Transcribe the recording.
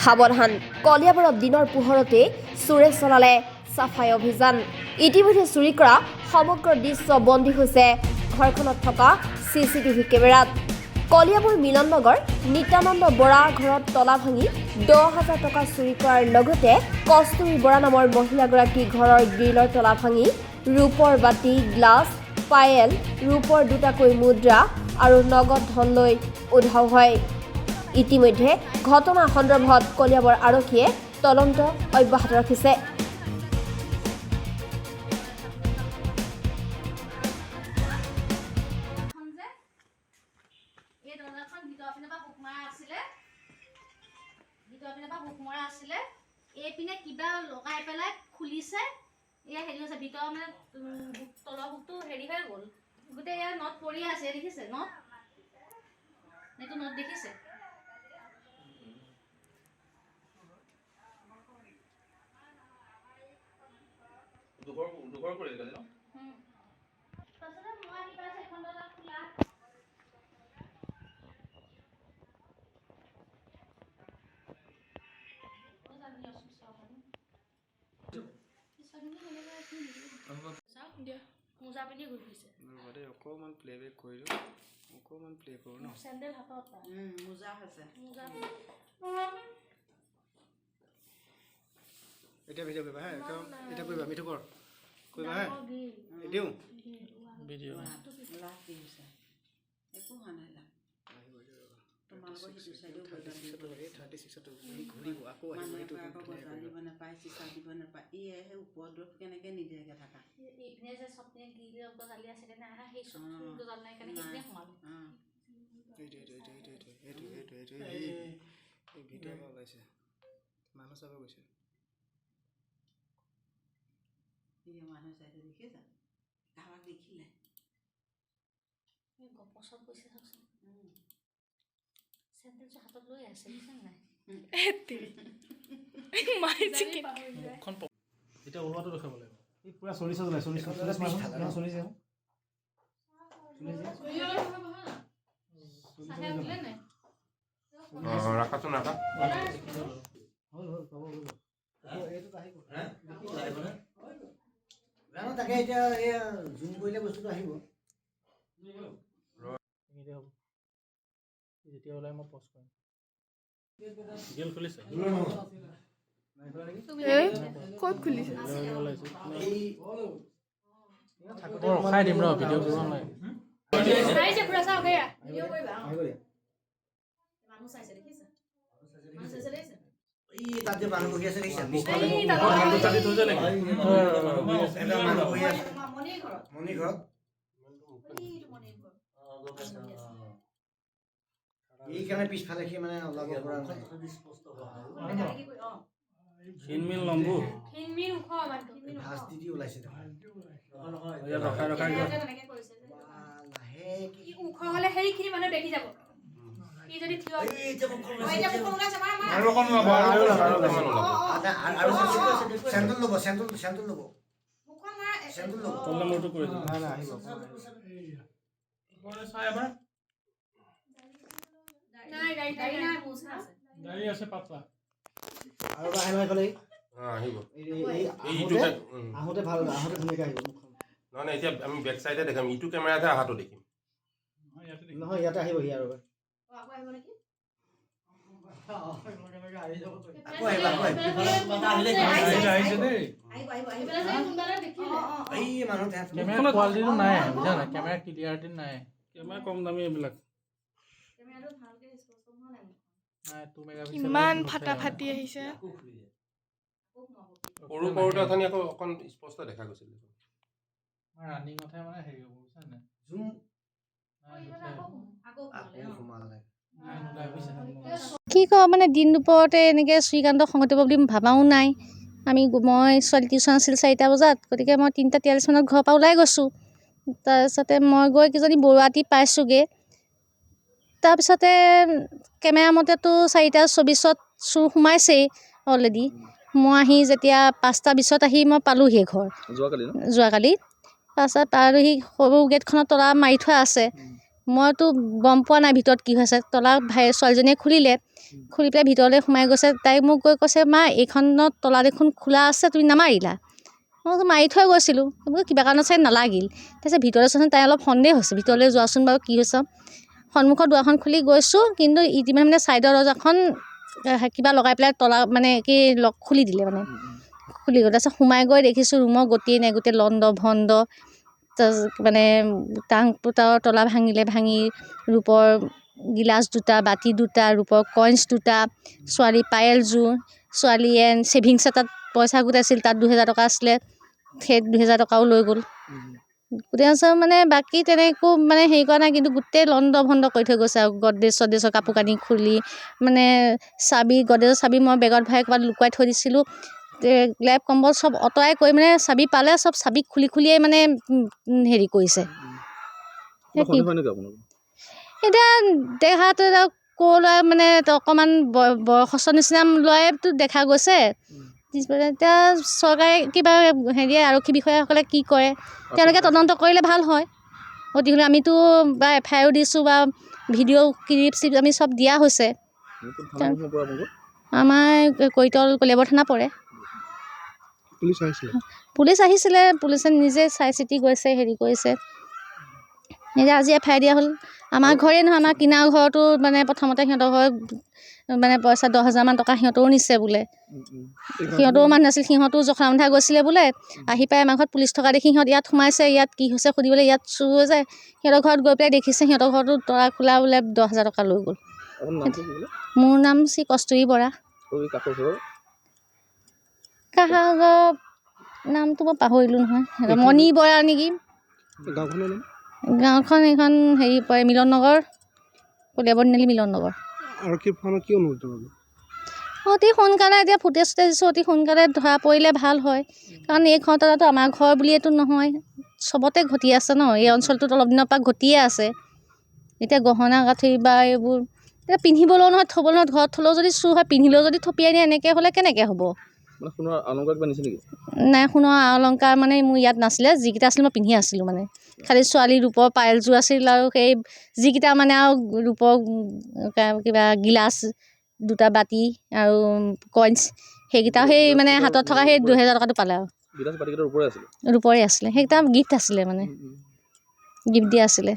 সাৱধান কলিয়াবৰত দিনৰ পোহৰতে চোৰে চলালে চাফাই অভিযান। ইতিমধ্যে চুৰি কৰা সমগ্ৰ দৃশ্য বন্দী হৈছে ঘৰখনত থকা CCTV কেমেৰাত। কলিয়াবৰ মিলননগৰ নিত্যানন্দ বৰা ঘৰত তলা ভাঙি 10,000 টকা চুৰি কৰাৰ লগতে কস্তুৰী বৰা নামৰ মহিলাগৰাকী ঘৰৰ গ্ৰিলৰ তলা ভাঙি ৰূপৰ বাতি, গ্লাছ, পায়েল, ৰূপৰ দুটাকৈ মুদ্ৰা আৰু নগদ ধন লৈ উধাও হয়। ইতিমধ্যে ঘটনা সন্দৰ্ভত কলিয়াবৰ আৰক্ষীয়ে তদন্ত অব্যাহত ৰাখিছে। এইপিনে কিবা লগাই পেলাই খুলিছে এয়া হেৰি হৈছে ভিতৰ মানে তলৰ বুকটো হেৰি হৈ গ'ল গোটেই ইয়াৰ নট পৰি আছে দেখিছে নট এইটো নট দেখিছে দুঘৰ কৰি গ'ল ন তাৰপিছতে মই আহি পাইছে এখন দৰ্জা খোলা মোজা পিন্ধি ঘূৰি ফুৰিছে অকণমান প্লেবেক কৰিলো অকণমান প্লে কৰো ন চেণ্ডেল হাতত মোজা আছে মোজা এটা ভিডিঅ' কৰিবা হা এটা কৰিবা মিঠু কৰ কৰিবা হা দিওঁ ভিডিঅ' লাভ কি হৈছে একো হোৱা নাই লাভ তোমালোকৰ সেইটো চাইডেও ঘূৰিব আকৌ আহিব দিব নাপায় চিচা দিব নাপায় এই উপদ্ৰৱ কেনেকৈ নিদিয়াকৈ থাকা ইপিনে যে চপনে গিলে গজালি আছে কেনে আহা সেই চপটো গজাল নাই কেনে ইপিনে সোমালো এই ভিডিঅ' ওলাইছে মানুহ চাব গৈছে মানুহ চাইডে দেখিছা কাৰোবাক দেখিলে গপচত গৈছে চাওকচোন চেণ্ডেলযোৰ হাতত লৈ আছে দেখিছে নাই এতিয়া ওলোৱাটো দেখাব লাগিব এই পুৰা চলিছে চলিছে ৰাখাচোন ৰাখা তাকে এতিয়া জুম কৰিলে বস্তুটো আহিব যেতিয়া ওলাই মই পষ্ট কৰিম গেল খুলিছে ক'ত খুলিছে ৰখাই দিম ৰ ভিডিঅ' কৰিব নাই চাইছে পুৰা চাও গয়া ভিডিও কৰিবা মানুহ চাইছে দেখিছে মানুহ চাইছে দেখিছে এই তাত যে মানুহ বহি আছে দেখিছা মণি ঘৰত এইকাৰণে পিছফালে সি মানে ওলাব পৰা নাই খিনমিল লম্বু খিনমিল উখ মানে ভাজ দি ওলাইছে ইয়াত ৰখাই তেনেকে কৰিছে যে লাহে কি উখ হলে সেইখিনি মানুহ দেখি যাব কি যদি থিয় এই যে মুখ ওলাইছে আৰু কোন আৰু চেণ্ডেল ল'ব চেণ্ডেল ল'ব মুখখন মাৰ চেণ্ডেল ল'ব তল নম্বৰটো কৰি দিম নাই আহিব চাই এবাৰ নাই গাড়ী নাই মোছা আছে গাড়ী আছে পাতলা আৰু আহে নহয় ক'লে আহিব আহোঁতে ভাল আহোঁতে ধুনীয়াকৈ আহিব মুখখন নহয় এতিয়া আমি বেক চাইডে দেখাম ইটো কেমেৰাতে অহাটো দেখিম নহয় ইয়াতে আহিব সি আৰু আকৌ আহিব নেকি কেমেৰা কোৱালিটিটো নাই বুজা নাই কেমেৰা ক্লিয়াৰিটি নাই কেমেৰা কম দামী এইবিলাক ইমান ফাটা ফাটি আহিছে সৰু সৰুতে অথনি আকৌ অকণ স্পষ্ট দেখা গৈছিল ৰানিঙতহে মানে হেৰি হ'ব বুজিছা নাই জুম আকৌ কি কওঁ মানে দিন দুপৰতে এনেকৈ শ্ৰীকান্তক সংগতিব বুলি ভাবাও নাই মই ছোৱালী টিউশ্যন আছিল 4টা বজাত গতিকে মই 3:43 মানত ঘৰৰ পৰা ওলাই গৈছোঁ তাৰপিছতে মই গৈ কিজনী বৰুৱাটি পাইছোঁগৈ তাৰপিছতে কেমেৰা মতেতো 4:24 চুৰ সোমাইছেই অলৰেডি মই আহি যেতিয়া 5:20 আহি মই পালোঁহি ঘৰ যোৱাকালি তাৰপিছত পালোহি সৰু গেটখনত তলা মাৰি থোৱা আছে মইতো গম পোৱা নাই ভিতৰত কি হৈছে। তলা ছোৱালীজনীয়ে খুলি পেলাই ভিতৰলৈ সোমাই গৈছে। তাই মোক গৈ কৈছে, মা এইখনত তলা দেখোন খোলা আছে, তুমি নামাৰিলা? মই মাৰি থৈ গৈছিলোঁ, কিবা কাৰণত চাই নালাগিল। তাৰপিছত ভিতৰলৈ চোৱাচোন, তাই অলপ সন্দেহ হৈছে, ভিতৰলৈ যোৱাচোন বাৰু কি হৈছে। সন্মুখৰ দুৱাৰখন খুলি গৈছোঁ, কিন্তু ইতিমধ্যে মানে ছাইডৰ দৰজাখন কিবা লগাই পেলাই তলা মানে কি লক খুলি দিলে, মানে খুলি গ'ল। তাৰপিছত সোমাই গৈ দেখিছোঁ ৰুমৰ গতিয়ে নাই, গোটেই লণ্ড ভণ্ড, মানে টাং পোতাৰ তলা ভাঙি ৰূপৰ গিলাচ দুটা, বাতি দুটা, ৰূপৰ কইনছ দুটা, ছোৱালী পায়েলযোৰ, ছোৱালীয়ে ছেভিংছ এটাত পইচা গোটাইছিল, তাত 2000 টকা আছিলে, সেই 2000 টকাও লৈ গ'ল। গোটেই মানে বাকী তেনেকো মানে হেৰি কৰা নাই, কিন্তু গোটেই লণ্ড ভণ্ড কৰি থৈ গৈছে আৰু গড্ৰেজৰ কাপোৰ কানি খুলি, মানে গড্ৰেজৰ চাবি মই বেগত ভৰাই ক'ৰবাত লুকুৱাই থৈ দিছিলোঁ। লেপ কম্বল চব অঁতৰাই কৰি মানে চাবি পালে চব চাবি খুলিয়ে মানে হেৰি কৰিছে। এতিয়া দেখাটো ক'লৈ মানে অকণমান বয়সস্থ নিচিনা ল'ৰাইতো দেখা গৈছে। এতিয়া চৰকাৰে কিবা হেৰিয়ে আৰক্ষী বিষয়াসকলে কি কৰে, তেওঁলোকে তদন্ত কৰিলে ভাল হয়। অতি হ'লে আমিতো বা FIR দিছোঁ বা ভিডিঅ' ক্লিপ আমি চব দিয়া হৈছে। আমাৰ কৈতল কলিয়াবৰ থানা পৰে। পুলিচ আহিছিলে, পুলিচে নিজে চাই চিতি গৈছে, হেৰি কৰিছে। এতিয়া আজি FIR দিয়া হ'ল। আমাৰ ঘৰেই নহয়, আমাৰ কিনাৰ ঘৰতো মানে প্ৰথমতে সিহঁতৰ ঘৰত মানে পইচা 10,000 মান টকা সিহঁতেও নিছে বোলে। সিহঁতেও মানুহ আছিল, সিহঁতেও জখলা বন্ধা গৈছিলে বোলে। আহি পাই আমাৰ ঘৰত পুলিচ থকা দেখি সিহঁত ইয়াত সোমাইছে, ইয়াত কি হৈছে সুধিবলৈ ইয়াত চুৰ হৈ যায়। সিহঁতৰ ঘৰত গৈ পেলাই দেখিছে সিহঁতৰ ঘৰতো তলা খোলা বোলে, 10,000 টকা লৈ গ'ল। মোৰ নাম শ্ৰী কস্তুৰী বৰা। কাহাগৰ নামটো মই পাহৰিলোঁ নহয়, মণি বৰা নেকি। গাঁওখন এইখন হেৰি পৰে মিলন নগৰ, কলিয়াবৰ তিনিআলি মিলন নগৰ। অতি সোনকালে এতিয়া ফুটেজ দিছোঁ, অতি সোনকালে ধৰা পৰিলে ভাল হয়। কাৰণ এই ঘটনাটো আমাৰ ঘৰ বুলিয়েতো নহয়, চবতে ঘটি আছে ন, এই অঞ্চলটোত অলপ দিনৰ পৰা ঘটিয়ে আছে। এতিয়া গহনা গাঁঠৰি বা এইবোৰ এতিয়া পিন্ধিবলৈও নহয়, থ'বলৈ নহয়, ঘৰত থ'লেও যদি চুৰ হয়, পিন্ধিলেও যদি থপিয়াই নিয়ে, এনেকৈ হ'লে কেনেকৈ হ'ব? নাই, সোণৰ অলংকাৰ মানে মোৰ ইয়াত নাছিলে, যিকেইটা আছিলে মই পিন্ধি আছিলোঁ। মানে খালি ছোৱালীৰ ৰূপৰ পায়েলযোৰ আছিল আৰু সেই যিকেইটা মানে আৰু ৰূপৰ কিবা গিলাচ দুটা, বাতি আৰু কইনছ, সেইকেইটা সেই মানে হাতত থকা সেই 2000 টকাটো পালে আৰু ৰূপৰে আছিলে। সেইকেইটা গিফ্ট আছিলে, মানে গিফ্ট দিয়া আছিলে।